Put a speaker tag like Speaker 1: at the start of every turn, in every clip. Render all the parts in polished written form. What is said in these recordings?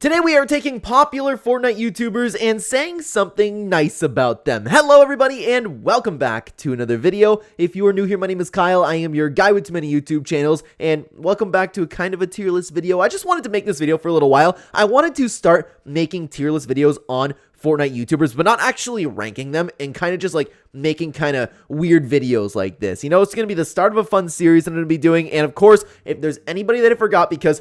Speaker 1: Today we are taking popular Fortnite YouTubers and saying something nice about them. Hello everybody and welcome back to another video. If you are new here, my name is Kyle. I am your guy with too many YouTube channels and welcome back to a kind of a tier list video. I just wanted to make this video for a little while. I wanted to start making tier list videos on Fortnite YouTubers, but not actually ranking them and kind of just like making kind of weird videos like this. You know, it's going to be the start of a fun series I'm going to be doing. And of course, if there's anybody that I forgot, because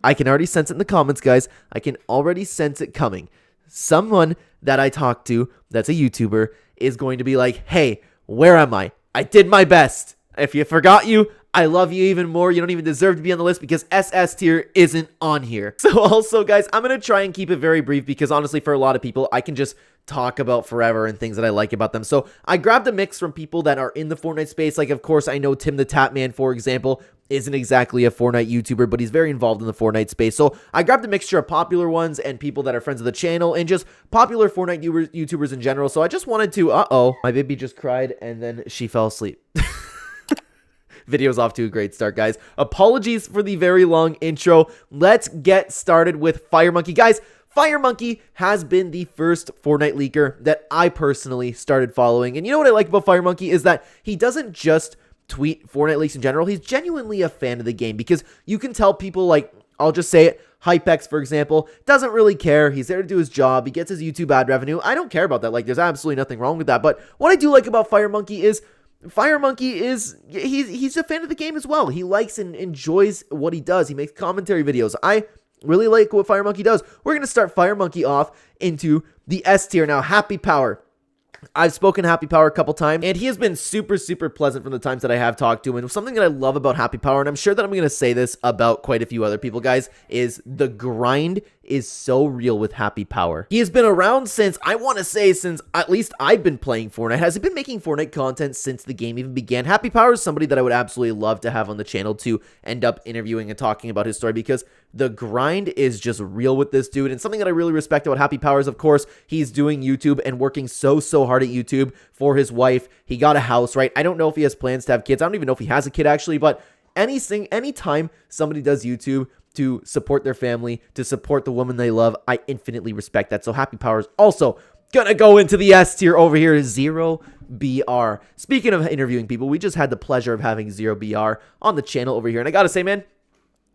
Speaker 1: I can already sense it in the comments, guys. I can already sense it coming. Someone that I talk to that's a YouTuber is going to be like, hey, where am I? I did my best. If you forgot you, I love you even more. You don't even deserve to be on the list because SS tier isn't on here. So also, guys, I'm going to try and keep it very brief because honestly, for a lot of people, I can just talk about forever and things that I like about them. So I grabbed a mix from people that are in the Fortnite space. Like, of course, I know Tim the Tatman, for example, isn't exactly a Fortnite YouTuber, but he's very involved in the Fortnite space. So I grabbed a mixture of popular ones and people that are friends of the channel and just popular Fortnite YouTubers in general. So I just wanted to, my baby just cried and then she fell asleep. Video's off to a great start, guys. Apologies for the very long intro. Let's get started with Fire Monkey. Guys, Fire Monkey has been the first Fortnite leaker that I personally started following. And you know what I like about Fire Monkey is that he doesn't just tweet Fortnite leaks in general. He's genuinely a fan of the game because you can tell people like, I'll just say it, Hypex, for example, doesn't really care. He's there to do his job. He gets his YouTube ad revenue. I don't care about that. Like, there's absolutely nothing wrong with that. But what I do like about Fire Monkey is he's a fan of the game as well. He likes and enjoys what he does. He makes commentary videos. I really like what Fire Monkey does. We're going to start Fire Monkey off into the S tier. Now, Happy Power. I've spoken Happy Power a couple times, and he has been super pleasant from the times that I have talked to him. And something that I love about Happy Power, and I'm sure that I'm going to say this about quite a few other people, guys, is the grind is so real with Happy Power. He has been around since, I want to say, since at least I've been playing Fortnite. Has he been making Fortnite content since the game even began? Happy Power is somebody that I would absolutely love to have on the channel to end up interviewing and talking about his story because the grind is just real with this dude. And something that I really respect about Happy Power is, of course, he's doing YouTube and working so hard at YouTube for his wife. He got a house, right? I don't know if he has plans to have kids. I don't even know if he has a kid, actually, but anytime somebody does YouTube to support their family, to support the woman they love, I infinitely respect that. So Happy Power is also gonna go into the S tier over here. ZeroBR. Speaking of interviewing people, we just had the pleasure of having ZeroBR on the channel over here. And I gotta say, man,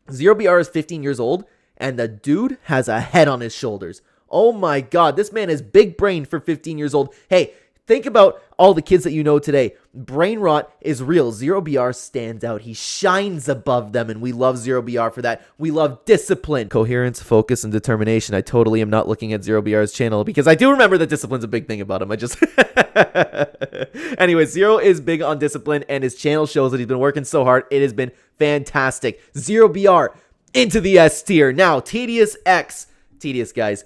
Speaker 1: ZeroBR is 15 years old, and the dude has a head on his shoulders. Oh my god, this man is big brain for 15 years old. Hey, think about all the kids that you know today. Brain rot is real. ZeroBR stands out. He shines above them, and we love ZeroBR for that. We love discipline, coherence, focus, and determination. I totally am not looking at ZeroBR's channel because I do remember that discipline's a big thing about him. I just... Anyway, Zero is big on discipline, and his channel shows that he's been working so hard. It has been fantastic. ZeroBR into the S tier. Now, Tedious X. Tedious, guys.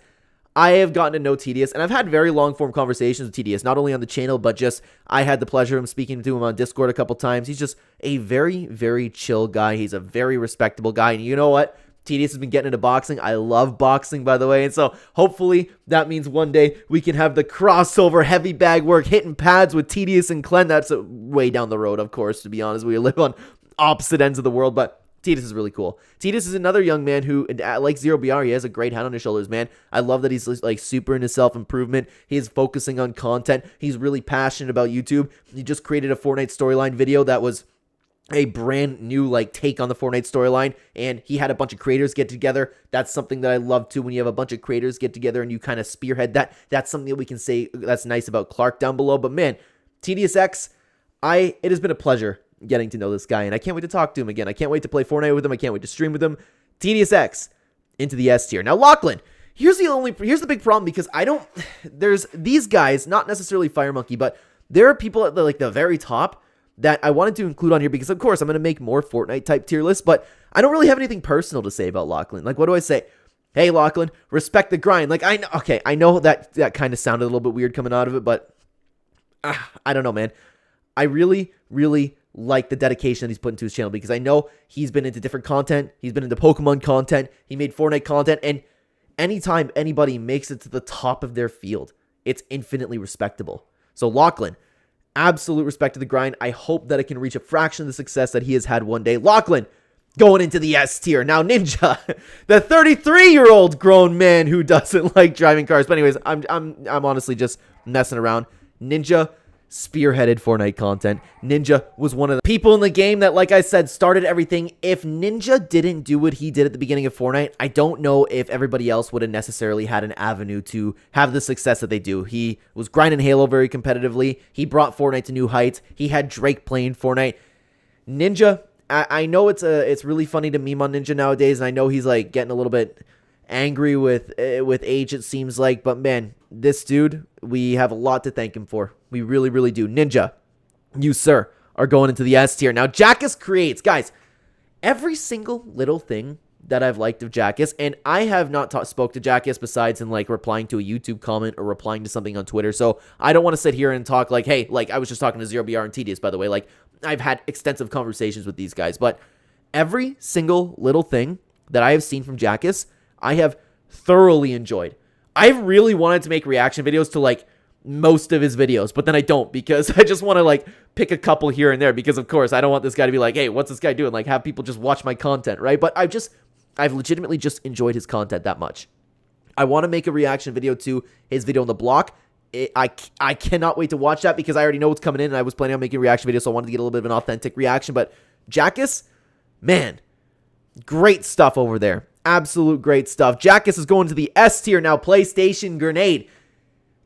Speaker 1: I have gotten to know Tedious, and I've had very long-form conversations with Tedious, not only on the channel, but just I had the pleasure of speaking to him on Discord a couple times. He's just a very chill guy. He's a very respectable guy, and you know what? Tedious has been getting into boxing. I love boxing, by the way, and so hopefully that means one day we can have the crossover heavy bag work hitting pads with Tedious and Clen. That's way down the road, of course, to be honest. We live on opposite ends of the world, but Tedious is really cool. Tedious is another young man who, like ZeroBR, he has a great head on his shoulders, man. I love that he's like super into self-improvement. He's focusing on content. He's really passionate about YouTube. He just created a Fortnite storyline video that was a brand new like take on the Fortnite storyline, and he had a bunch of creators get together. That's something that I love too, when you have a bunch of creators get together and you kind of spearhead that. That's something that we can say that's nice about Clark down below. But man, Tedious X, it has been a pleasure getting to know this guy, and I can't wait to talk to him again. I can't wait to play Fortnite with him. I can't wait to stream with him. Tedious X into the S tier. Now, Lachlan, here's the big problem, because there's these guys, not necessarily Fire Monkey, but there are people at the very top that I wanted to include on here because, of course, I'm going to make more Fortnite type tier lists, but I don't really have anything personal to say about Lachlan. Like, what do I say? Hey, Lachlan, respect the grind. Like, I know that kind of sounded a little bit weird coming out of it, but I don't know, man. I really like the dedication that he's put into his channel, because I know he's been into different content. He's been into Pokemon content. He made Fortnite content, and anytime anybody makes it to the top of their field, it's infinitely respectable. So Lachlan, absolute respect to the grind. I hope that it can reach a fraction of the success that he has had one day. Lachlan, going into the S tier. Now, Ninja, the 33-year-old grown man who doesn't like driving cars. But anyways, I'm honestly just messing around. Ninja spearheaded Fortnite content. Ninja was one of the people in the game that, like I said, started everything. If Ninja didn't do what he did at the beginning of Fortnite, I don't know if everybody else would have necessarily had an avenue to have the success that they do. He was grinding Halo very competitively. He brought Fortnite to new heights. He had Drake playing Fortnite. Ninja, I know it's really funny to meme on Ninja nowadays, and I know he's like getting a little bit angry with age, it seems like, but man, this dude, we have a lot to thank him for. We really, really do. Ninja, you, sir, are going into the S tier. Now, Jackus creates. Guys, every single little thing that I've liked of Jackus, and I have not spoke to Jackus besides in, like, replying to a YouTube comment or replying to something on Twitter, so I don't want to sit here and talk like, hey, like, I was just talking to ZeroBR and Tedious, by the way. Like, I've had extensive conversations with these guys, but every single little thing that I have seen from Jackus, I have thoroughly enjoyed. I really wanted to make reaction videos to, like, most of his videos, but then I don't, because I just want to, like, pick a couple here and there, because of course I don't want this guy to be like, hey, what's this guy doing? Like, have people just watch my content, right? But I've legitimately just enjoyed his content that much. I want to make a reaction video to his video on the block. I cannot wait to watch that, because I already know what's coming in, and I was planning on making a reaction video, so I wanted to get a little bit of an authentic reaction. But Jackus, man, great stuff over there. Absolute great stuff. Jackus is going to the S tier now. PlayStation Grenade.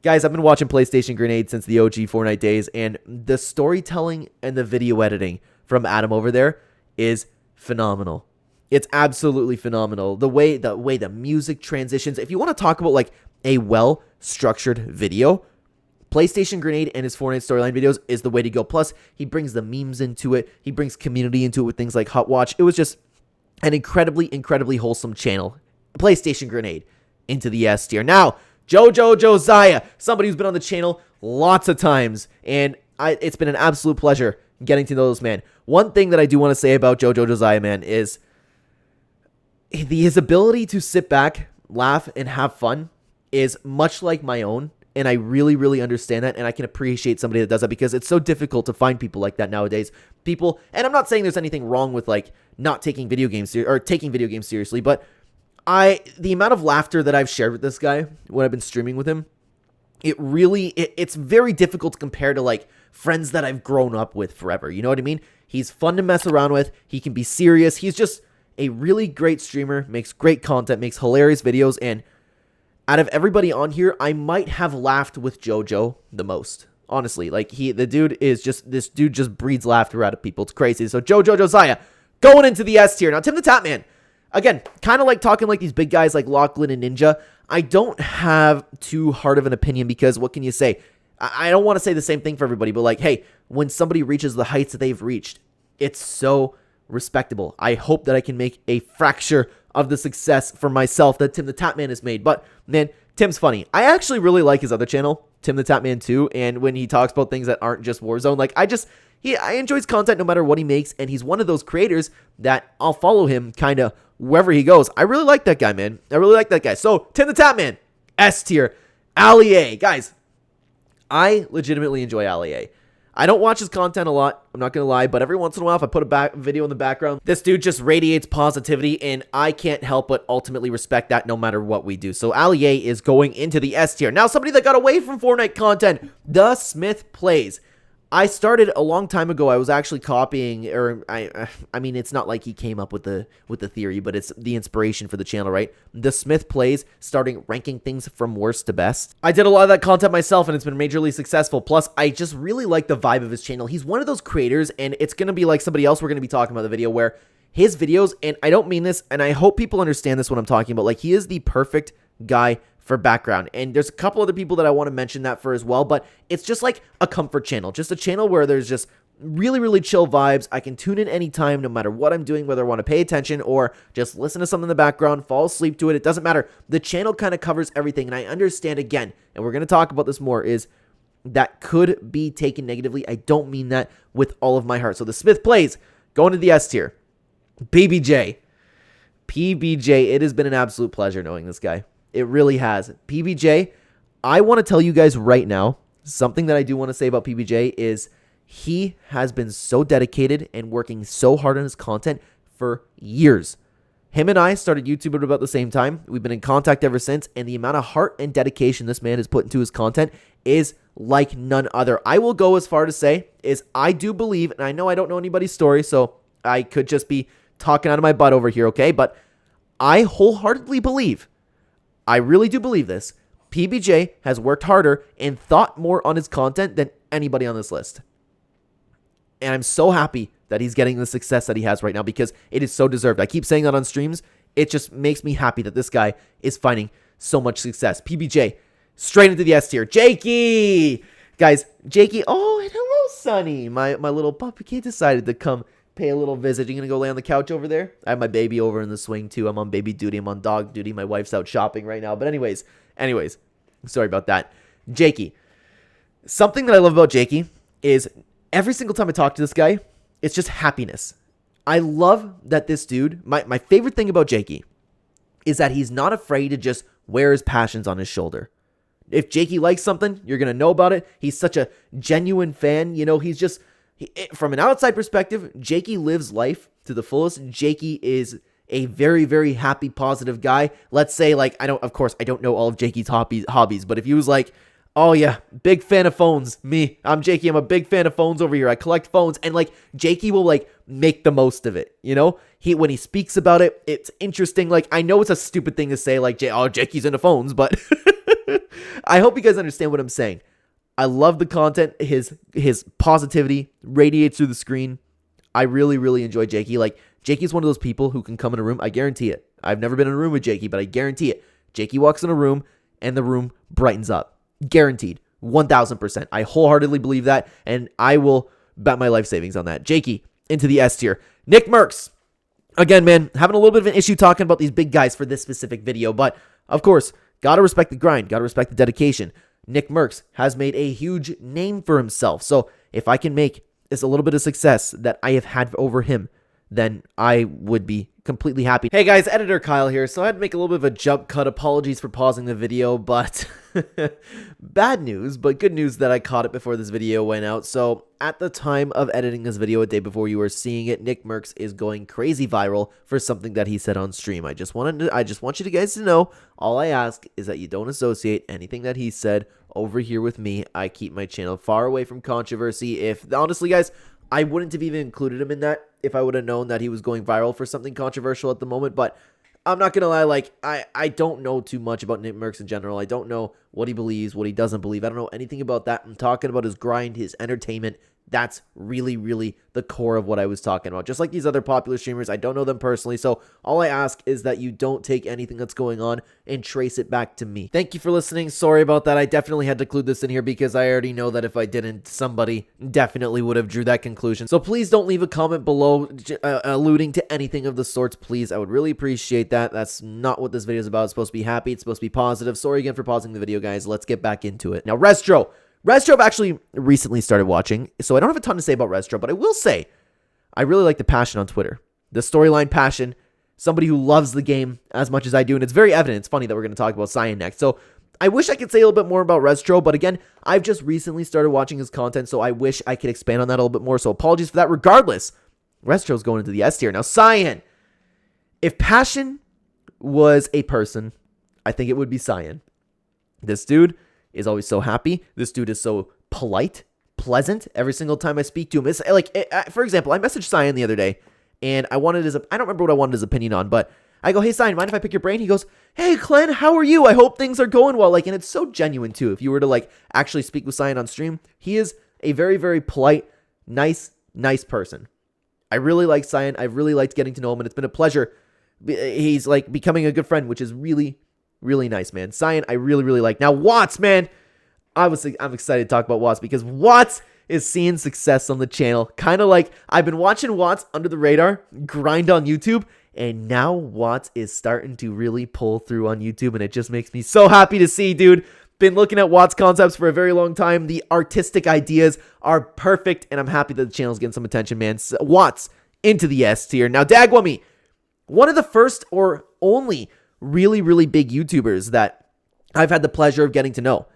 Speaker 1: Guys, I've been watching PlayStation Grenade since the OG Fortnite days, and the storytelling and the video editing from Adam over there is phenomenal. It's absolutely phenomenal. The way the music transitions. If you want to talk about, like, a well-structured video, PlayStation Grenade and his Fortnite storyline videos is the way to go. Plus, he brings the memes into it. He brings community into it with things like Hot Watch. It was just an incredibly, incredibly wholesome channel. PlayStation Grenade into the S tier. Now, Jojo Josiah, somebody who's been on the channel lots of times, and it's been an absolute pleasure getting to know this man. One thing that I do want to say about Jojo Josiah, man, is his ability to sit back, laugh, and have fun is much like my own, and I really, really understand that, and I can appreciate somebody that does that, because it's so difficult to find people like that nowadays. People, and I'm not saying there's anything wrong with, like, not taking video games or taking video games seriously, but the amount of laughter that I've shared with this guy when I've been streaming with him, it's very difficult to compare to, like, friends that I've grown up with forever. You know what I mean? He's fun to mess around with. He can be serious. He's just a really great streamer, makes great content, makes hilarious videos, and out of everybody on here, I might have laughed with Jojo the most. Honestly, like, this dude just breeds laughter out of people. It's crazy. So Jojo Josiah going into the S tier. Now, Tim the Tatman. Again, kind of like talking like these big guys like Lachlan and Ninja. I don't have too hard of an opinion, because what can you say? I don't want to say the same thing for everybody, but, like, hey, when somebody reaches the heights that they've reached, it's so respectable. I hope that I can make a fracture of the success for myself that Tim the Tatman has made. But, man, Tim's funny. I actually really like his other channel, Tim the Tatman 2, and when he talks about things that aren't just Warzone, like, I enjoy his content no matter what he makes, and he's one of those creators that I'll follow him kind of wherever he goes. I really like that guy, man. I really like that guy. So, Tim the Tatman, S tier. Ali A. Guys, I legitimately enjoy Ali A. I don't watch his content a lot, I'm not going to lie, but every once in a while, if I put a video in the background, this dude just radiates positivity, and I can't help but ultimately respect that no matter what we do. So, Ali A is going into the S tier. Now, somebody that got away from Fortnite content, The Smith Plays. I started a long time ago. I was actually copying, or I mean, it's not like he came up with the theory, but it's the inspiration for the channel, right? The Smith Plays, starting ranking things from worst to best. I did a lot of that content myself, and it's been majorly successful. Plus, I just really like the vibe of his channel. He's one of those creators, and it's going to be like somebody else we're going to be talking about in the video, where his videos, and I don't mean this, and I hope people understand this when I'm talking about, like, he is the perfect guy for background. And there's a couple other people that I want to mention that for as well, but it's just like a comfort channel, just a channel where there's just really, really chill vibes. I can tune in anytime, no matter what I'm doing, whether I want to pay attention or just listen to something in the background, fall asleep to it. It doesn't matter. The channel kind of covers everything. And I understand, again, and we're going to talk about this more, is that could be taken negatively. I don't mean that with all of my heart. So the Smith Plays going to the S tier. PBJ, it has been an absolute pleasure knowing this guy. It really has. PBJ, I want to tell you guys right now, something that I do want to say about PBJ is he has been so dedicated and working so hard on his content for years. Him and I started YouTube at about the same time. We've been in contact ever since, and the amount of heart and dedication this man has put into his content is like none other. I will go as far to say is I do believe, and I know I don't know anybody's story, so I could just be talking out of my butt over here, okay? But I wholeheartedly believe, I really do believe this, PBJ has worked harder and thought more on his content than anybody on this list. And I'm so happy that he's getting the success that he has right now because it is so deserved. I keep saying that on streams. It just makes me happy that this guy is finding so much success. PBJ, straight into the S tier. Jakey! Guys, Jakey, oh, and hello, Sonny. My little puppy kid decided to come pay a little visit. You gonna go lay on the couch over there? I have my baby over in the swing too. I'm on baby duty. I'm on dog duty. My wife's out shopping right now. But anyways, sorry about that. Jakey. Something that I love about Jakey is every single time I talk to this guy, it's just happiness. I love that this dude, my favorite thing about Jakey is that he's not afraid to just wear his passions on his shoulder. If Jakey likes something, you're going to know about it. He's such a genuine fan. You know, from an outside perspective, Jakey lives life to the fullest. Jakey is a very, very happy, positive guy. Let's say, like, I don't know all of Jakey's hobbies, but if he was like, oh yeah, big fan of phones. I'm Jakey. I'm a big fan of phones over here. I collect phones, and like Jakey will like make the most of it. You know, when he speaks about it, it's interesting. Like I know it's a stupid thing to say, like Jakey's into phones, but I hope you guys understand what I'm saying. I love the content. His positivity radiates through the screen. I really, really enjoy Jakey. Like Jakey's one of those people who can come in a room. I guarantee it. I've never been in a room with Jakey, but I guarantee it. Jakey walks in a room and the room brightens up. Guaranteed. 1000%. I wholeheartedly believe that, and I will bet my life savings on that. Jakey, into the S tier. Nick Merckx. Again, man, having a little bit of an issue talking about these big guys for this specific video, but of course, gotta respect the grind, gotta respect the dedication. Nick Merckx has made a huge name for himself, so if I can make this a little bit of success that I have had over him, then I would be completely happy. Hey guys, Editor Kyle here. So I had to make a little bit of a jump cut. Apologies for pausing the video, but bad news, but good news that I caught it before this video went out. So at the time of editing this video, a day before you were seeing it, Nick Merckx is going crazy viral for something that he said on stream. I just want you guys to know, all I ask is that you don't associate anything that he said over here with me. I keep my channel far away from controversy. Honestly guys, I wouldn't have even included him in that if I would have known that he was going viral for something controversial at the moment, but I'm not going to lie, like, I don't know too much about Nick Merckx in general. I don't know what he believes, what he doesn't believe. I don't know anything about that. I'm talking about his grind, his entertainment. That's really, really the core of what I was talking about. Just like these other popular streamers, I don't know them personally, so all I ask is that you don't take anything that's going on and trace it back to me. Thank you for listening. Sorry about that. I definitely had to include this in here because I already know that if I didn't, somebody definitely would have drew that conclusion. So please don't leave a comment below alluding to anything of the sorts, please. I would really appreciate that. That's not what this video is about. It's supposed to be happy. It's supposed to be positive. Sorry again for pausing the video, guys. Let's get back into it. Now, Restro I've actually recently started watching, so I don't have a ton to say about Restro, but I will say I really like the passion on Twitter. The storyline passion, somebody who loves the game as much as I do, and it's very evident. It's funny that we're going to talk about Cyan next. So I wish I could say a little bit more about Restro, but again, I've just recently started watching his content, so I wish I could expand on that a little bit more, so apologies for that. Regardless, Restro's going into the S tier. Now, Cyan. If passion was a person, I think it would be Cyan. This dude is always so happy. This dude is so polite, pleasant every single time I speak to him. It's like, for example, I messaged Cyan the other day, and I don't remember what I wanted his opinion on, but I go, hey, Cyan, mind if I pick your brain? He goes, hey, Clen, how are you? I hope things are going well. Like, and it's so genuine, too. If you were to, like, actually speak with Cyan on stream, he is a very, very polite, nice person. I really like Cyan. I've really liked getting to know him, and it's been a pleasure. He's, like, becoming a good friend, which is really, really nice, man. Cyan, I really, really like. Now, Watts, man. I'm excited to talk about Watts because Watts is seeing success on the channel. Kind of like I've been watching Watts under the radar grind on YouTube, and now Watts is starting to really pull through on YouTube, and it just makes me so happy to see, dude. Been looking at Watts concepts for a very long time. The artistic ideas are perfect, and I'm happy that the channel's getting some attention, man. So, Watts into the S tier. Now, Dagwami, one of the first or only really, really big YouTubers that I've had the pleasure of getting to know.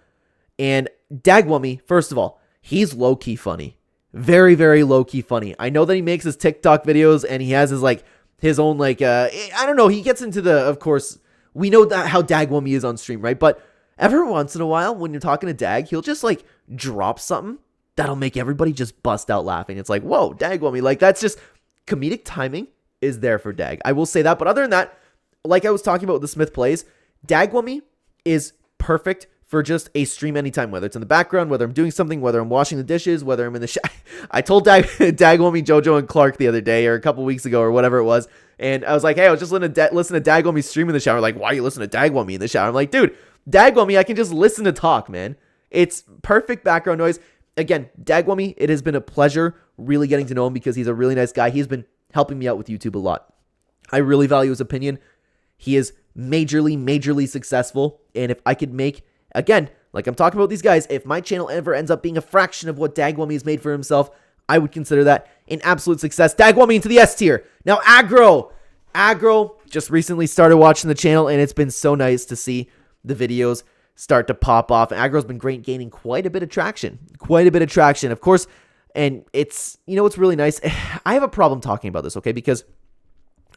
Speaker 1: And Dagwami, first of all, he's low-key funny. Very, very low-key funny. I know that he makes his TikTok videos and he has his, like, his own, like, I don't know, he gets into the, of course, we know that how Dagwami is on stream, right? But every once in a while, when you're talking to Dag, he'll just, like, drop something that'll make everybody just bust out laughing. It's like, whoa, Dagwami, like, that's just, comedic timing is there for Dag. I will say that, but other than that, like I was talking about with the Smith Plays, Dagwami is perfect for just a stream anytime, whether it's in the background, whether I'm doing something, whether I'm washing the dishes, whether I'm in the I told Dagwami, Jojo, and Clark the other day, or a couple weeks ago, or whatever it was, and I was like, hey, I was just listen to Dagwami stream in the shower. Like, why are you listening to Dagwami in the shower? I'm like, dude, Dagwami, I can just listen to talk, man. It's perfect background noise. Again, Dagwami, it has been a pleasure really getting to know him because he's a really nice guy. He's been helping me out with YouTube a lot. I really value his opinion. He is majorly successful, and if I could make, again, like I'm talking about these guys, if my channel ever ends up being a fraction of what Dagwami has made for himself, I would consider that an absolute success. Dagwami into the S tier. Now, Aggro just recently started watching the channel, and it's been so nice to see the videos start to pop off. Aggro's been great, gaining quite a bit of traction. Of course, and it's, you know what's really nice? I have a problem talking about this, okay? Because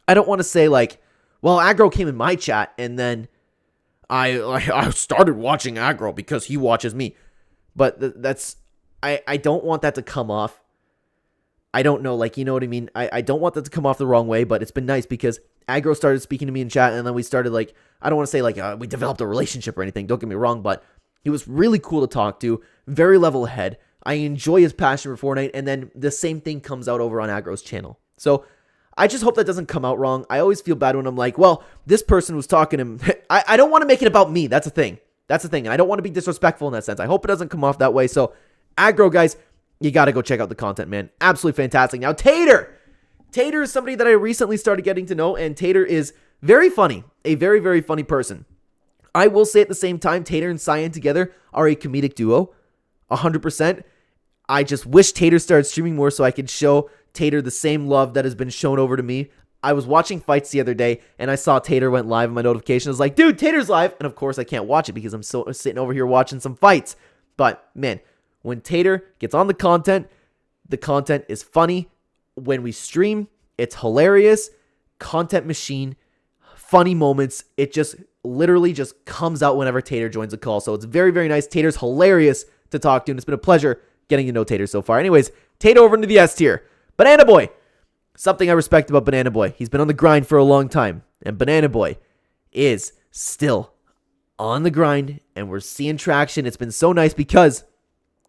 Speaker 1: I don't want to say, like, well, Aggro came in my chat, and then I started watching Aggro because he watches me. But that's, I don't want that to come off. I don't know, like, you know what I mean? I don't want that to come off the wrong way, but it's been nice because Aggro started speaking to me in chat, and then we started, like, I don't want to say, like, we developed a relationship or anything, don't get me wrong, but he was really cool to talk to, very level head. I enjoy his passion for Fortnite, and then the same thing comes out over on Aggro's channel. So I just hope that doesn't come out wrong. I always feel bad when I'm like, well, this person was talking to him. I don't want to make it about me. That's a thing. And I don't want to be disrespectful in that sense. I hope it doesn't come off that way. So Aggro, guys, you got to go check out the content, man. Absolutely fantastic. Now, Tater. Tater is somebody that I recently started getting to know, and Tater is very funny. A very funny person. I will say at the same time, Tater and Cyan together are a comedic duo. 100%. I just wish Tater started streaming more so I could show Tater the same love that has been shown over to me. I was watching fights the other day, and I saw Tater went live in my notification. I was like, dude, Tater's live. And of course, I can't watch it because I'm sitting over here watching some fights. But, man, when Tater gets on the content is funny. When we stream, it's hilarious. Content machine, funny moments. It just literally just comes out whenever Tater joins a call. So it's very nice. Tater's hilarious to talk to, and it's been a pleasure getting to know Tater so far. Anyways, Tater over into the S tier. Banana Boy. Something I respect about Banana Boy. He's been on the grind for a long time, and Banana Boy is still on the grind, and we're seeing traction. It's been so nice because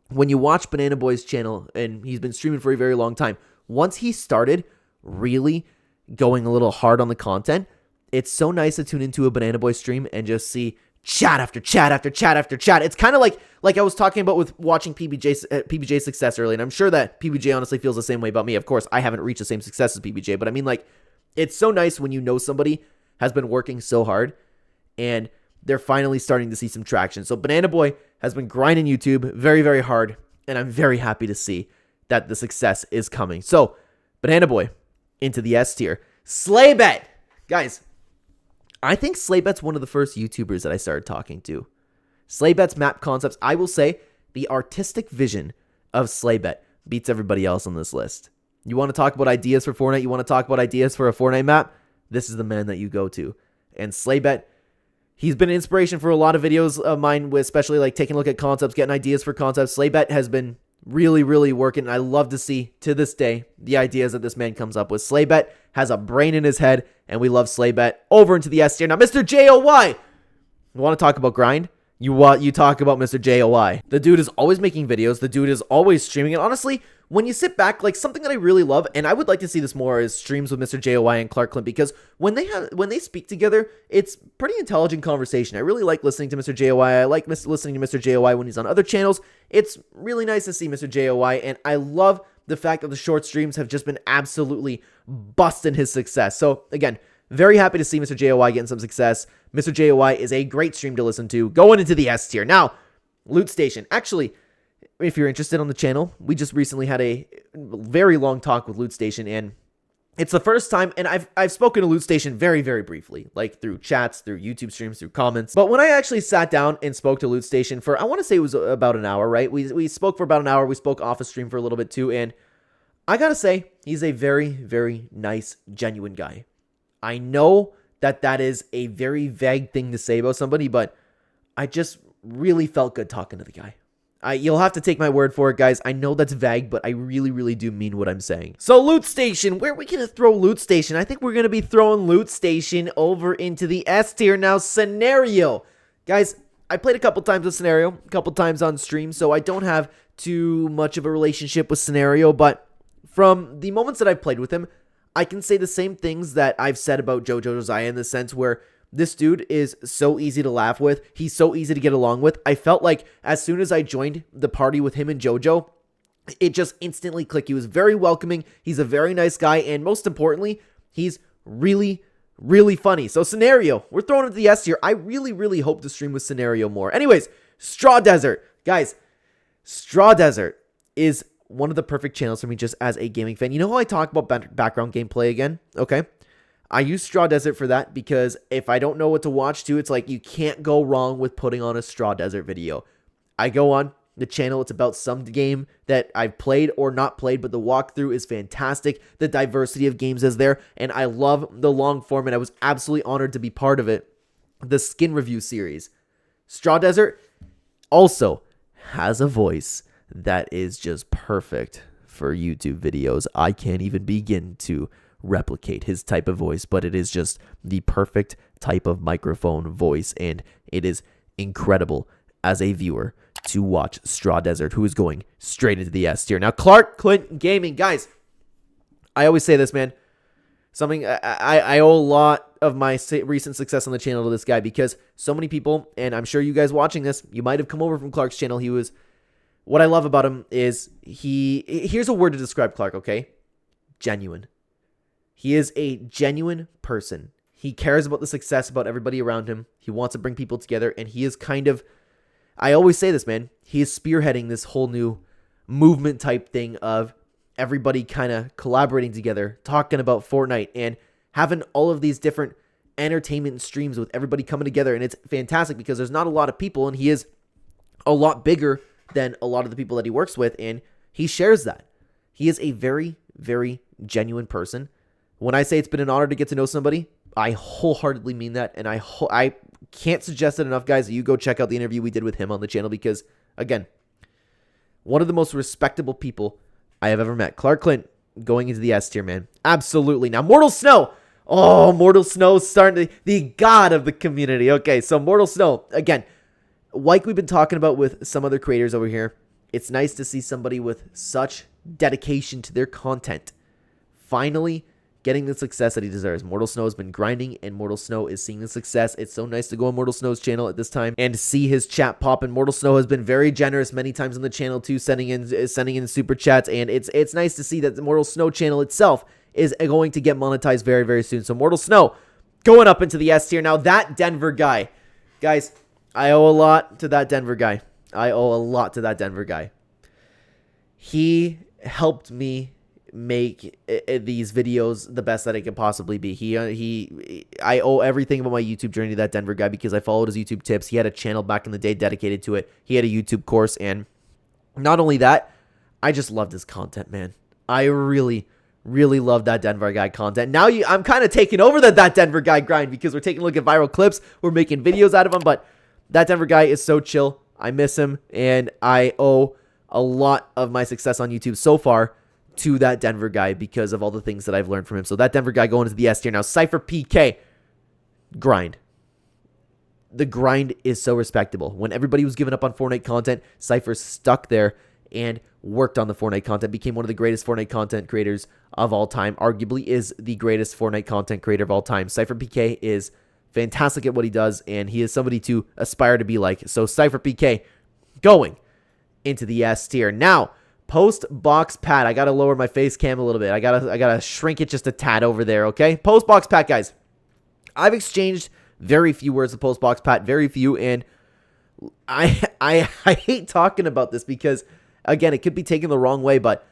Speaker 1: when you watch Banana Boy's channel, and he's been streaming for a very long time, once he started really going a little hard on the content, it's so nice to tune into a Banana Boy stream and just see chat after chat after chat after chat. It's kind of like I was talking about with watching PBJ's success early, and I'm sure that PBJ honestly feels the same way about me. Of course, I haven't reached the same success as PBJ, but I mean, like, it's so nice when you know somebody has been working so hard and they're finally starting to see some traction. So Banana Boy has been grinding YouTube very hard, and I'm very happy to see that the success is coming. So Banana Boy into the S tier. Slaybet. Guys, I think Slaybet's one of the first YouTubers that I started talking to. Slaybet's map concepts, I will say, the artistic vision of Slaybet beats everybody else on this list. You want to talk about ideas for Fortnite? You want to talk about ideas for a Fortnite map? This is the man that you go to. And Slaybet, he's been an inspiration for a lot of videos of mine, with especially like taking a look at concepts, getting ideas for concepts. Slaybet has been really working. I love to see, to this day, the ideas that this man comes up with. Slaybet has a brain in his head, and we love Slaybet. Over into the S tier. Now, Mr. JOY. You want to talk about grind? You talk about Mr. JOY. The dude is always making videos. The dude is always streaming. And honestly, when you sit back, like, something that I really love, and I would like to see this more, is streams with Mr. JOY and Clark Clen, because when they speak together, it's pretty intelligent conversation. I really like listening to Mr. JOY. I like listening to Mr. JOY when he's on other channels. It's really nice to see Mr. JOY, and I love the fact that the short streams have just been absolutely busting his success. So, again, very happy to see Mr. JOY getting some success. Mr. JOY is a great stream to listen to. Going into the S tier. Now, Loot Station. Actually, if you're interested on the channel, we just recently had a very long talk with Loot Station, and it's the first time, and I've spoken to Loot Station very briefly, like through chats, through YouTube streams, through comments. But when I actually sat down and spoke to Loot Station for, I want to say it was about an hour, right? We spoke for about an hour. We spoke off a stream for a little bit too, and I gotta say, he's a very, very nice, genuine guy. I know that that is a very vague thing to say about somebody, but I just really felt good talking to the guy. You'll have to take my word for it, guys. I know that's vague, but I really, really do mean what I'm saying. So, Loot Station. Where are we going to throw Loot Station? I think we're going to be throwing Loot Station over into the S tier. Now, Scenario. Guys, I played a couple times with Scenario, a couple times on stream, so I don't have too much of a relationship with Scenario, but from the moments that I've played with him, I can say the same things that I've said about Jojo Josiah in the sense where this dude is so easy to laugh with. He's so easy to get along with. I felt like as soon as I joined the party with him and Jojo, it just instantly clicked. He was very welcoming. He's a very nice guy. And most importantly, he's really, really funny. So Scenario, we're throwing him to the S tier. I really, really hope to stream with Scenario more. Anyways, Straw Desert. Guys, Straw Desert is one of the perfect channels for me just as a gaming fan. You know how I talk about background gameplay again? Okay. I use Straw Desert for that because if I don't know what to watch too, it's like you can't go wrong with putting on a Straw Desert video. I go on the channel, it's about some game that I've played or not played, but the walkthrough is fantastic. The diversity of games is there, and I love the long form, and I was absolutely honored to be part of it. The skin review series. Straw Desert also has a voice that is just perfect for YouTube videos. I can't even begin to replicate his type of voice, but it is just the perfect type of microphone voice, and it is incredible as a viewer to watch Straw Desert, who is going straight into the S tier. Now, Clark Clint Gaming, guys, I always say this, man. Something I owe a lot of my recent success on the channel to this guy because so many people, and I'm sure you guys watching this, you might have come over from Clark's channel. What I love about him is here's a word to describe Clark, okay? Genuine. He is a genuine person. He cares about the success about everybody around him. He wants to bring people together, and he is kind of, I always say this, man, he is spearheading this whole new movement type thing of everybody kind of collaborating together, talking about Fortnite, and having all of these different entertainment streams with everybody coming together, and it's fantastic because there's not a lot of people, and he is a lot bigger than a lot of the people that he works with, and he shares that. He is a very, very genuine person. When I say it's been an honor to get to know somebody, I wholeheartedly mean that, and I can't suggest it enough, guys, that you go check out the interview we did with him on the channel because, again, one of the most respectable people I have ever met. Clark Clint going into the S tier, man. Absolutely. Now, Mortal Snow. Oh, Mortal Snow starting to, the god of the community. Okay, so Mortal Snow, again, like we've been talking about with some other creators over here, it's nice to see somebody with such dedication to their content finally getting the success that he deserves. Mortal Snow has been grinding, and Mortal Snow is seeing the success. It's so nice to go on Mortal Snow's channel at this time and see his chat pop. And Mortal Snow has been very generous many times on the channel too, sending in super chats. And it's nice to see that the Mortal Snow channel itself is going to get monetized very, very soon. So Mortal Snow going up into the S tier. Now that Denver guy, guys, I owe a lot to that Denver guy. He helped me make these videos the best that it could possibly be. I owe everything about my YouTube journey to that Denver guy because I followed his YouTube tips. He had a channel back in the day dedicated to it. He had a YouTube course, and not only that, I just loved his content, man. I really, really love that Denver guy content. Now I'm kind of taking over that Denver guy grind because we're taking a look at viral clips. We're making videos out of them, but that Denver guy is so chill. I miss him, and I owe a lot of my success on YouTube so far to that Denver guy because of all the things that I've learned from him. So that Denver guy going into the S tier. Now, Cypher PK, grind. The grind is so respectable. When everybody was giving up on Fortnite content, Cypher stuck there and worked on the Fortnite content, became one of the greatest Fortnite content creators of all time, arguably is the greatest Fortnite content creator of all time. Cypher PK is fantastic at what he does, and he is somebody to aspire to be like. So Cypher PK going into the S tier. Now, Post Box Pat. I gotta lower my face cam a little bit. I gotta shrink it just a tad over there, okay? Post Box Pat, guys. I've exchanged very few words with Post Box Pat, very few, and I hate talking about this because, again, it could be taken the wrong way, but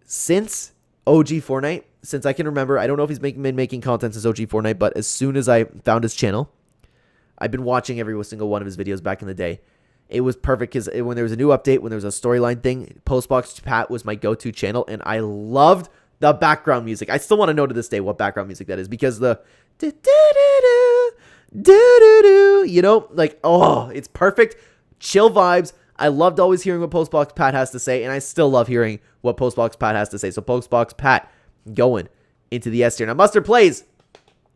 Speaker 1: since OG Fortnite, since I can remember, I don't know if he's been making content since OG Fortnite, but as soon as I found his channel, I've been watching every single one of his videos back in the day. it was perfect because when there was a new update, when there was a storyline thing, Postbox Pat was my go-to channel, and I loved the background music. I still want to know to this day what background music that is, because the you know, like, oh, it's perfect. Chill vibes. I loved always hearing what Postbox Pat has to say, and I still love hearing what Postbox Pat has to say. So Postbox Pat going into the S tier. Now, Mustard Plays,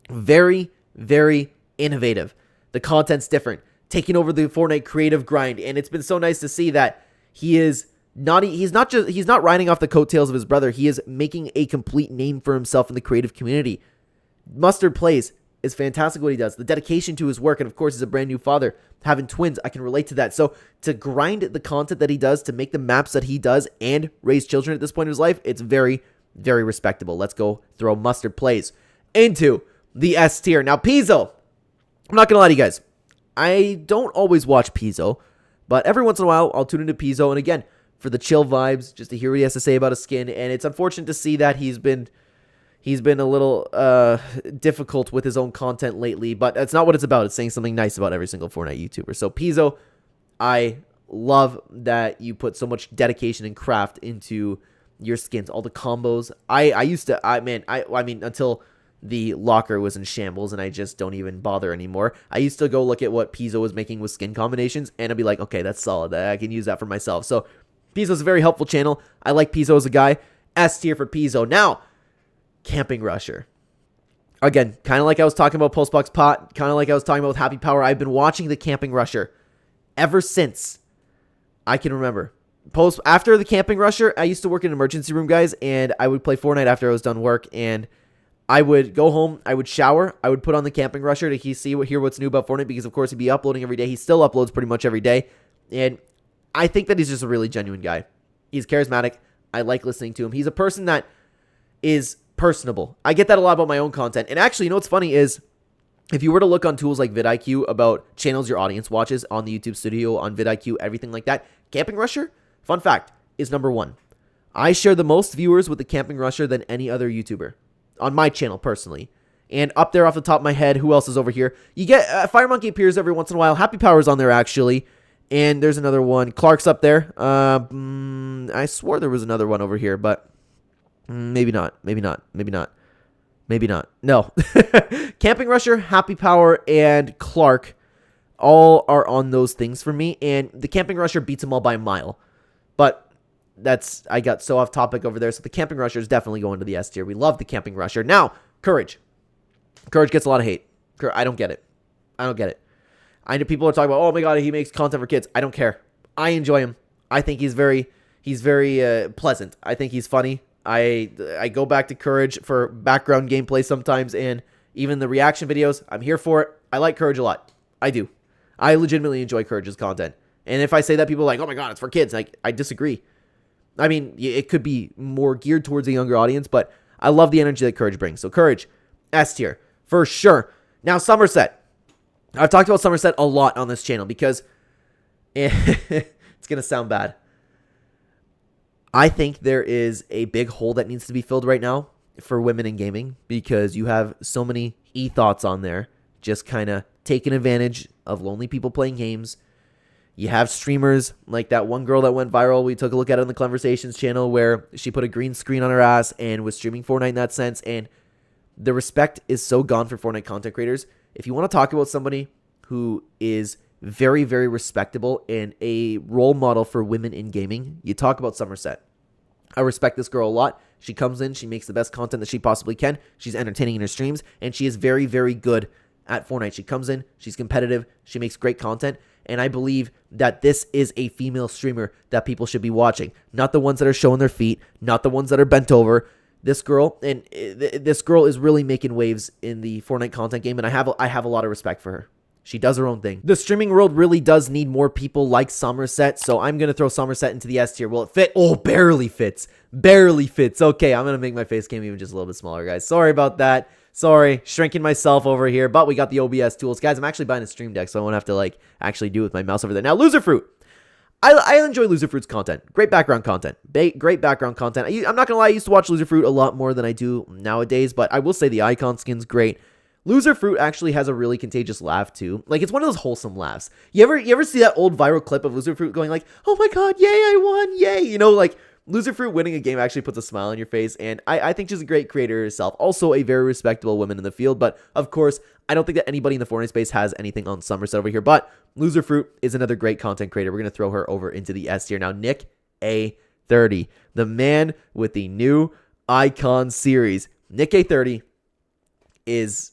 Speaker 1: very, very innovative. The content's different, taking over the Fortnite creative grind, and it's been so nice to see that he's not riding off the coattails of his brother. He is making a complete name for himself in the creative community. Mustard Plays is fantastic what he does. The dedication to his work, and of course, he's a brand new father. Having twins, I can relate to that. So to grind the content that he does, to make the maps that he does, and raise children at this point in his life, it's very, very respectable. Let's go throw Mustard Plays into the S tier. Now, Pizzo, I'm not going to lie to you guys. I don't always watch Pizzo, but every once in a while, I'll tune into Pizzo, and again, for the chill vibes, just to hear what he has to say about his skin. And it's unfortunate to see that he's been a little difficult with his own content lately, but that's not what it's about. It's saying something nice about every single Fortnite YouTuber. So Pizzo, I love that you put so much dedication and craft into your skins, all the combos. I mean, until the locker was in shambles and I just don't even bother anymore. I used to go look at what Pizzo was making with skin combinations, and I'd be like, okay, that's solid. I can use that for myself. So Pizzo's a very helpful channel. I like Pizzo as a guy. S tier for Pizzo. Now, Camping Rusher. Again, kind of like I was talking about Postbox Pot, kind of like I was talking about with Happy Power, I've been watching the Camping Rusher ever since I can remember. After the Camping Rusher, I used to work in an emergency room, guys, and I would play Fortnite after I was done work, and I would go home, I would shower, I would put on the Camping Rusher to hear what's new about Fortnite, because of course he'd be uploading every day. He still uploads pretty much every day, and I think that he's just a really genuine guy. He's charismatic. I like listening to him. He's a person that is personable. I get that a lot about my own content. And actually, you know what's funny is, if you were to look on tools like vidIQ about channels your audience watches on the YouTube studio, on vidIQ, everything like that, Camping Rusher, fun fact, is number 1. I share the most viewers with the Camping Rusher than any other YouTuber on my channel personally. And up there off the top of my head, who else is over here? You get Fire Monkey appears every once in a while. Happy Power's on there actually. And there's another one. Clark's up there. I swore there was another one over here, but maybe not. No. Camping Rusher, Happy Power, and Clark all are on those things for me. And the Camping Rusher beats them all by a mile. But I got so off topic over there. So the Camping Rusher is definitely going to the S tier. We love the Camping Rusher. Now, Courage. Courage gets a lot of hate. I don't get it. I know people are talking about, oh my god, he makes content for kids. I don't care. I enjoy him. I think he's very pleasant. I think he's funny. I go back to Courage for background gameplay sometimes, and even the reaction videos. I'm here for it. I like Courage a lot. I do. I legitimately enjoy Courage's content. And if I say that, people are like, oh my god, it's for kids. I disagree. I mean, it could be more geared towards a younger audience, but I love the energy that Courage brings. So Courage, S tier, for sure. Now, Somerset. I've talked about Somerset a lot on this channel because it's going to sound bad. I think there is a big hole that needs to be filled right now for women in gaming, because you have so many e-thoughts on there just kind of taking advantage of lonely people playing games. You have streamers like that one girl that went viral. We took a look at it on the Clenversations channel where she put a green screen on her ass and was streaming Fortnite in that sense. And the respect is so gone for Fortnite content creators. If you want to talk about somebody who is very, very respectable and a role model for women in gaming, you talk about Somerset. I respect this girl a lot. She comes in, she makes the best content that she possibly can. She's entertaining in her streams, and she is very, very good at Fortnite. She comes in, she's competitive, she makes great content, and I believe that this is a female streamer that people should be watching. Not the ones that are showing their feet, not the ones that are bent over. This girl is really making waves in the Fortnite content game, and I have a lot of respect for her. She does her own thing. The streaming world really does need more people like Somerset, so I'm going to throw Somerset into the S tier. Will it fit? Oh, barely fits. Barely fits. Okay, I'm going to make my face cam even just a little bit smaller, guys. Sorry about that. Sorry, shrinking myself over here, but we got the OBS tools. Guys, I'm actually buying a stream deck, so I won't have to actually do it with my mouse over there. Now, Loserfruit. I enjoy Loserfruit's content. Great background content. Great background content. I'm not going to lie, I used to watch Loserfruit a lot more than I do nowadays, but I will say the icon skin's great. Loser Fruit actually has a really contagious laugh too. Like, it's one of those wholesome laughs. You ever see that old viral clip of Loser Fruit going like, "Oh my god, yay, I won, yay," you know, like, Loser Fruit winning a game actually puts a smile on your face, and I think she's a great creator herself. Also a very respectable woman in the field, but of course, I don't think that anybody in the Fortnite space has anything on Somerset over here, but Loser Fruit is another great content creator. We're going to throw her over into the S tier. Now, Nick A30, the man with the new Icon series. Nick A30 is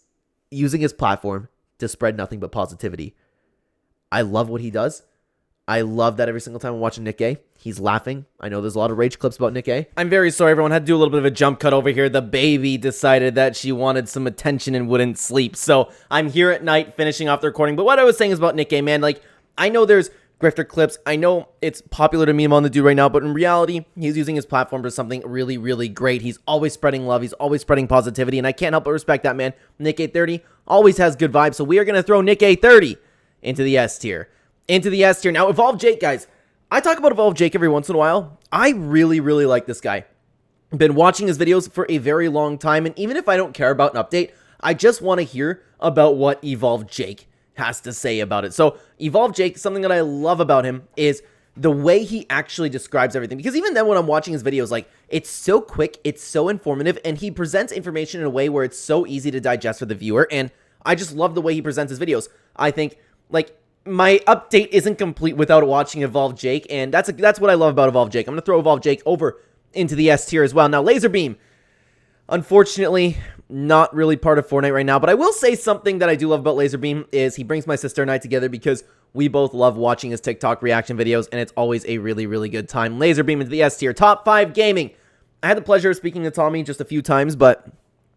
Speaker 1: using his platform to spread nothing but positivity. I love what he does. I love that every single time I'm watching Nick A, he's laughing. I know there's a lot of rage clips about Nick A. I'm very sorry, everyone. Had to do a little bit of a jump cut over here. The baby decided that she wanted some attention and wouldn't sleep. So I'm here at night finishing off the recording. But what I was saying is about Nick A, man. Like, I know there's grifter clips. I know it's popular to meme on the dude right now, but in reality, he's using his platform for something really, really great. He's always spreading love. He's always spreading positivity, and I can't help but respect that, man. Nick A30 always has good vibes, so we are going to throw Nick A30 into the S tier. Into the S tier. Now, Evolve Jake, guys. I talk about Evolve Jake every once in a while. I really, really like this guy. I've been watching his videos for a very long time, and even if I don't care about an update, I just want to hear about what Evolve Jake has to say about it. So, Evolve Jake, something that I love about him is the way he actually describes everything. Because even then when I'm watching his videos, like, it's so quick, it's so informative, and he presents information in a way where it's so easy to digest for the viewer, and I just love the way he presents his videos. I think, like, my update isn't complete without watching Evolve Jake, and that's what I love about Evolve Jake. I'm going to throw Evolve Jake over into the S tier as well. Now, Laser Beam, unfortunately, not really part of Fortnite right now, but I will say something that I do love about Laser Beam is he brings my sister and I together because we both love watching his TikTok reaction videos, and it's always a really, really good time. Laser Beam into the S tier. Top 5 gaming. I had the pleasure of speaking to Tommy just a few times, but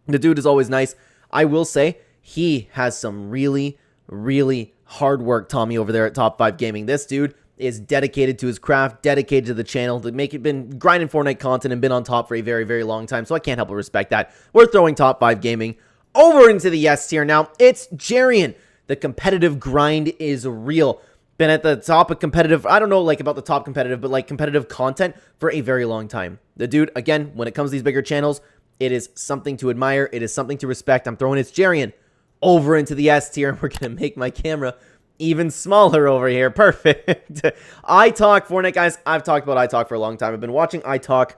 Speaker 1: the dude is always nice. I will say he has some really, really hard work, Tommy, over there at Top 5 Gaming. This dude is dedicated to his craft, dedicated to the channel, to make it, been grinding Fortnite content and been on top for a very, very long time, so I can't help but respect that. We're throwing Top 5 Gaming over into the S tier. Now, it's Jarian. The competitive grind is real. Been at the top of competitive, I don't know, like, about the top competitive, but, like, competitive content for a very long time. The dude, again, when it comes to these bigger channels, it is something to admire. It is something to respect. I'm throwing It's Jarian over into the S tier, and we're going to make my camera even smaller over here. Perfect. iTalk Fortnite, guys. I've talked about iTalk for a long time. I've been watching iTalk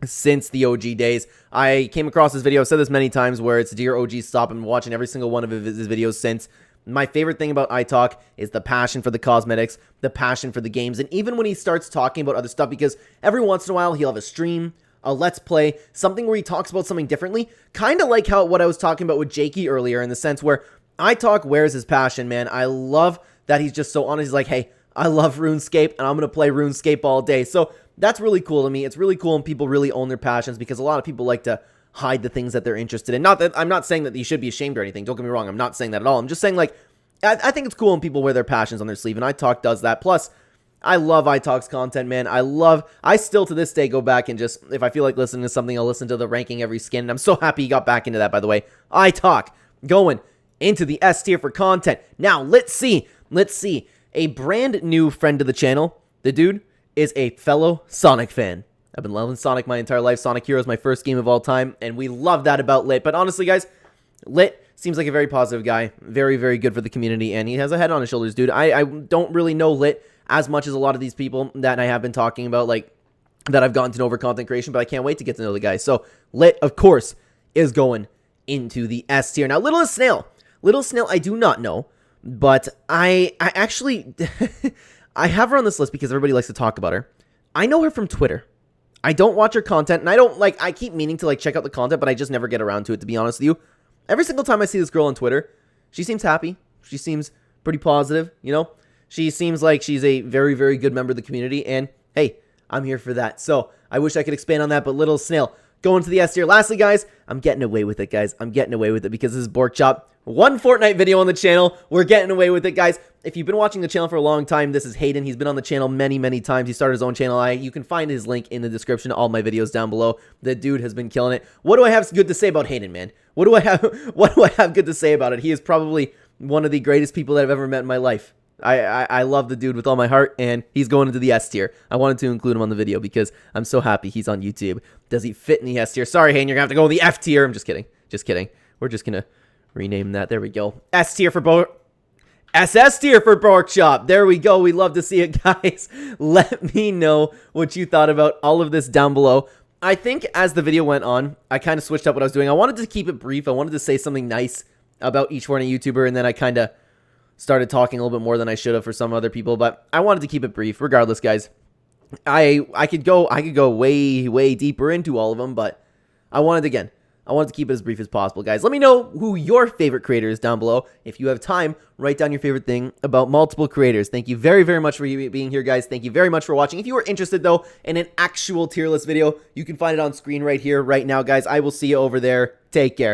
Speaker 1: since the OG days. I came across this video, I've said this many times, where it's Dear OG Stop. I've been watching every single one of his videos since. My favorite thing about iTalk is the passion for the cosmetics, the passion for the games, and even when he starts talking about other stuff, because every once in a while he'll have a stream, a let's play, something where he talks about something differently, kind of like what I was talking about with Jakey earlier, in the sense where iTalk wears his passion, man. I love that he's just so honest. He's like, hey, I love RuneScape, and I'm going to play RuneScape all day. So that's really cool to me. It's really cool when people really own their passions, because a lot of people like to hide the things that they're interested in. Not that I'm not saying that you should be ashamed or anything. Don't get me wrong. I'm not saying that at all. I'm just saying, like, I think it's cool when people wear their passions on their sleeve, and iTalk does that. Plus, I love iTalk's content, man. I still to this day go back and just, if I feel like listening to something, I'll listen to the ranking every skin. And I'm so happy he got back into that, by the way. iTalk going into the S tier for content. Now, let's see. A brand new friend of the channel. The dude is a fellow Sonic fan. I've been loving Sonic my entire life. Sonic Hero is my first game of all time, and we love that about Lit. But honestly, guys, Lit seems like a very positive guy. Very, very good for the community, and he has a head on his shoulders, dude. I don't really know Lit as much as a lot of these people that I have been talking about, like, that I've gotten to know over content creation, but I can't wait to get to know the guy. So, Lit, of course, is going into the S tier. Now, Little Snail, I do not know, but I actually, I have her on this list because everybody likes to talk about her. I know her from Twitter. I don't watch her content, and I keep meaning to, like, check out the content, but I just never get around to it, to be honest with you. Every single time I see this girl on Twitter, she seems happy. She seems pretty positive, you know? She seems like she's a very, very good member of the community, and hey, I'm here for that. So, I wish I could expand on that, but Little Snail going to the S tier. Lastly, guys, I'm getting away with it, guys. I'm getting away with it because this is Bourquechop. One Fortnite video on the channel. We're getting away with it, guys. If you've been watching the channel for a long time, this is Hayden. He's been on the channel many, many times. He started his own channel. You can find his link in the description to all my videos down below. The dude has been killing it. What do I have good to say about Hayden, man? What do I have good to say about it? He is probably one of the greatest people that I've ever met in my life. I love the dude with all my heart, and he's going into the S tier. I wanted to include him on the video because I'm so happy he's on YouTube. Does he fit in the S tier? Sorry, Hayden, you're going to have to go in the F tier. I'm just kidding. Just kidding. We're just going Rename that. There we go. S tier for SS tier for Bourquechop. There we go. We love to see it, guys. Let me know what you thought about all of this down below. I think as the video went on, I kind of switched up what I was doing. I wanted to keep it brief. I wanted to say something nice about each Fortnite YouTuber, and then I kind of started talking a little bit more than I should have for some other people, but I wanted to keep it brief. Regardless, guys, I could go way deeper into all of them, but I wanted to keep it as brief as possible, guys. Let me know who your favorite creator is down below. If you have time, write down your favorite thing about multiple creators. Thank you very, very much for being here, guys. Thank you very much for watching. If you are interested, though, in an actual tier list video, you can find it on screen right here, right now, guys. I will see you over there. Take care.